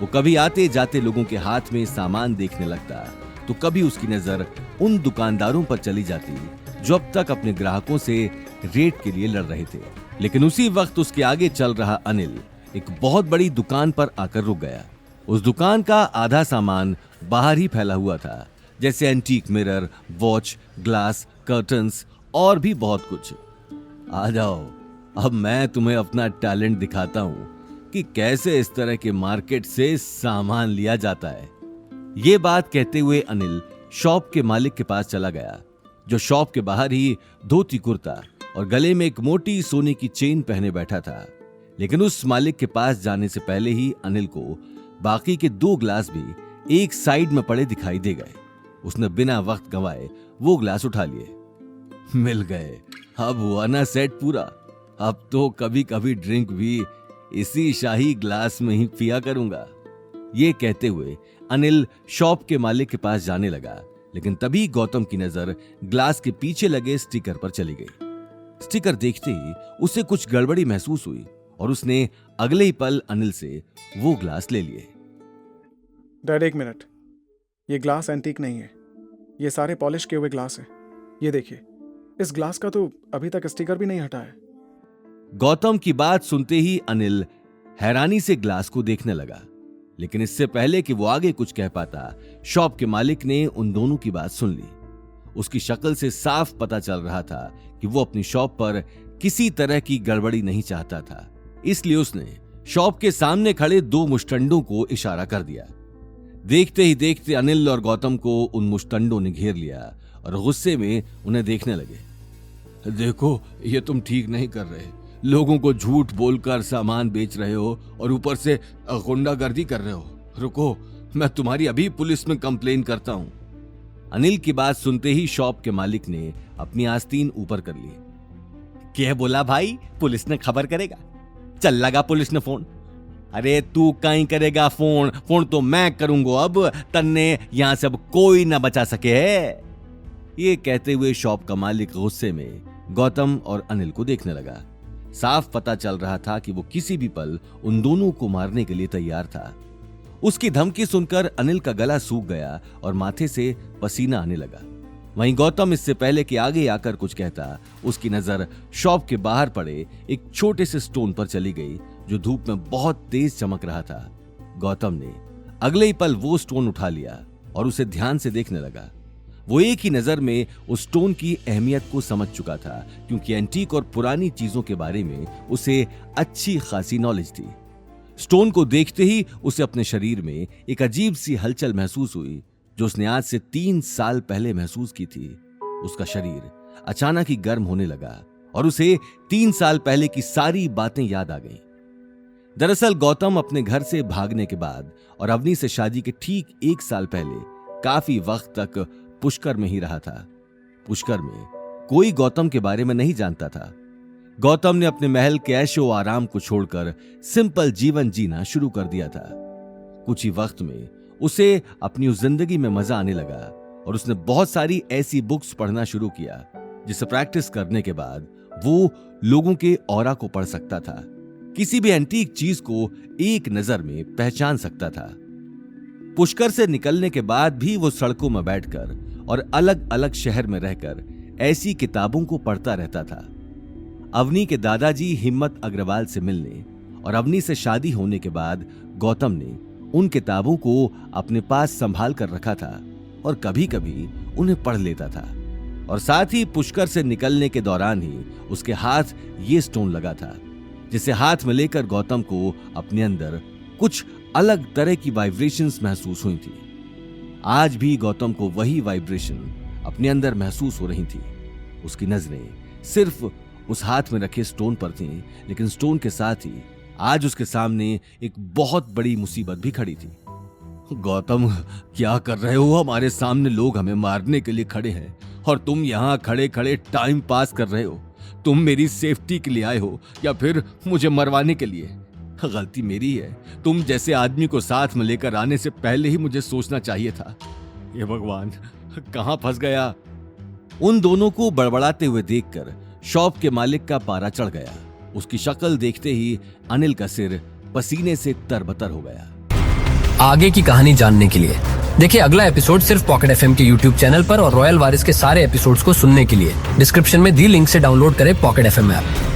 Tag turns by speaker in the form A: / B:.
A: वो कभी आते जाते लोगों के हाथ में सामान देखने लगता, तो कभी उसकी नजर उन दुकानदारों पर चली जाती जो अब तक अपने ग्राहकों से रेट के लिए लड़ रहे थे। लेकिन उसी वक्त उसके आगे चल रहा अनिल एक बहुत बड़ी दुकान पर आकर रुक गया। उस दुकान का आधा सामान बाहर ही फैला हुआ था, जैसे antique mirror, watch, glass, curtains और भी बहुत कुछ। आ जाओ, अब मैं तुम्हें अपना टैलेंट दिखाता हूं कि कैसे इस तरह के मार्केट से सामान लिया जाता है। ये बात कहते हुए अनिल शॉप के मालिक के पास चला गया, जो शॉप के बाहर ही धोती कुर्ता और गले में एक मोटी सोने की चेन पहने बैठा था। लेकिन उस मालिक के पास जाने से पहले ही अनिल को बाकी के 2 ग्लास भी एक साइड में पड़े दिखाई दे गए। उसने बिना वक्त गंवाए वो ग्लास उठा लिए। मिल गए, अब हुआ ना सेट पूरा। अब तो कभी कभी ड्रिंक भी इसी शाही ग्लास में ही पिया करूंगा। ये कहते हुए अनिल शॉप के मालिक के पास जाने लगा, लेकिन तभी गौतम की नजर ग्लास के पीछे लगे स्टिकर पर चली गई। स्टिकर देखते ही उसे कुछ गड़बड़ी महसूस हुई और उसने अगले ही पल अनिल से वो ग्लास ले लिए।
B: Dad, 1 minute. ये ग्लास एंटीक नहीं है, ये सारे पॉलिश किए हुए ग्लास है। ये देखिए, इस ग्लास का तो अभी तक स्टिकर भी नहीं हटा है।
A: गौतम की बात सुनते ही अनिल हैरानी से ग्लास को देखने लगा, लेकिन इससे पहले कि वो आगे कुछ कह पाता, शॉप के मालिक ने उन दोनों की बात सुन ली। उसकी शक्ल से साफ पता चल रहा था कि वो अपनी शॉप पर किसी तरह की गड़बड़ी नहीं चाहता था, इसलिए उसने शॉप के सामने खड़े 2 मुश्तंडों को इशारा कर दिया। देखते ही देखते अनिल और गौतम को उन मुश्तंडों ने घेर लिया और गुस्से में उन्हें देखने लगे। देखो, ये तुम ठीक नहीं कर रहे। लोगों को झूठ बोलकर सामान बेच रहे हो और ऊपर से गुंडागर्दी कर रहे हो। रुको, मैं तुम्हारी अभी पुलिस में कंप्लेन करता हूं। अनिल की बात सुनते ही शॉप के मालिक ने अपनी आस्तीन ऊपर कर ली। क्या बोला भाई? पुलिस ने खबर करेगा? चल लगा पुलिस ने फोन। अरे तू कहीं करेगा फोन? फोन तो मैं करूंगा। अब तन्ने यहां से अब कोई ना बचा सके है। ये कहते हुए शॉप का मालिक गुस्से में गौतम और अनिल को देखने लगा। साफ पता चल रहा था कि वो किसी भी पल उन दोनों को मारने के लिए तैयार था। उसकी धमकी सुनकर अनिल का गला सूख गया और माथे से पसीना आने लगा। वहीं गौतम इससे पहले कि आगे आकर कुछ कहता, उसकी नजर शॉप के बाहर पड़े एक छोटे से स्टोन पर चली गई, जो धूप में बहुत तेज चमक रहा था। गौतम ने अगले ही पल वो स्टोन उठा लिया और उसे ध्यान से देखने लगा। वो एक ही नजर में उस स्टोन की अहमियत को समझ चुका था, क्योंकि एंटीक और पुरानी चीजों के बारे में उसे अच्छी खासी नॉलेज थी। स्टोन को देखते ही उसे अपने शरीर में एक अजीब सी हलचल महसूस हुई, जो उसने आज से 3 साल पहले महसूस की थी। उसका शरीर अचानक ही गर्म होने लगा और उसे 3 साल पहले की सारी बातें याद आ गईं। दरअसल गौतम अपने घर से भागने के बाद और अवनी से शादी के ठीक 1 साल पहले काफी वक्त तक पुष्कर में ही रहा था। पुष्कर में कोई गौतम के बारे में नहीं जानता था। गौतम ने अपने महल के ऐशो आराम को छोड़कर सिंपल जीवन जीना शुरू कर दिया था। कुछ ही वक्त में उसे अपनी उस जिंदगी में मजा आने लगा और उसने बहुत सारी ऐसी बुक्स पढ़ना शुरू किया, जिसे प्रैक्टिस करने के बाद वो लोगों के ऑरा को पढ़ सकता था, किसी भी एंटीक चीज को एक नजर में पहचान सकता था। पुष्कर से निकलने के बाद भी वो सड़कों में बैठकर और अलग अलग शहर में रहकर ऐसी किताबों को पढ़ता रहता था। अवनी के दादाजी हिम्मत अग्रवाल से मिलने और अवनी से शादी होने के बाद गौतम ने उन किताबों को अपने पास संभाल कर रखा था और कभी कभी उन्हें पढ़ लेता था। और साथ ही पुष्कर से निकलने के दौरान ही उसके हाथ ये स्टोन लगा था, जिसे हाथ में लेकर गौतम को अपने अंदर कुछ अलग तरह की वाइब्रेशंस महसूस हुई थी। आज भी गौतम को वही वाइब्रेशन अपने अंदर महसूस हो रही थी। उसकी नजरें सिर्फ उस हाथ में रखे स्टोन पर थीं, लेकिन स्टोन के साथ ही आज उसके सामने एक बहुत बड़ी मुसीबत भी खड़ी थी। गौतम, क्या कर रहे हो? हमारे सामने लोग हमें मारने के लिए खड़े हैं और तुम यहाँ खड़े खड़े टाइम पास कर रहे हो। तुम मेरी सेफ्टी के लिए आए हो या फिर मुझे मरवाने के लिए? गलती मेरी है। तुम जैसे आदमी को साथ में लेकर आने से पहले ही मुझे सोचना चाहिए था। ये भगवान, कहां फंस गया? उन दोनों को बड़बड़ाते हुए देखकर शॉप के मालिक का पारा चढ़ गया। उसकी शक्ल देखते ही अनिल का सिर पसीने से तरबतर हो गया।
C: आगे की कहानी जानने के लिए। देखिए अगला एपिसोड सिर्फ पॉकेट एफएम के यूट्यूब चैनल पर और रॉयल वारिस के सारे एपिसोड्स को सुनने के लिए डिस्क्रिप्शन में दी लिंक से डाउनलोड करें पॉकेट एफएम ऐप।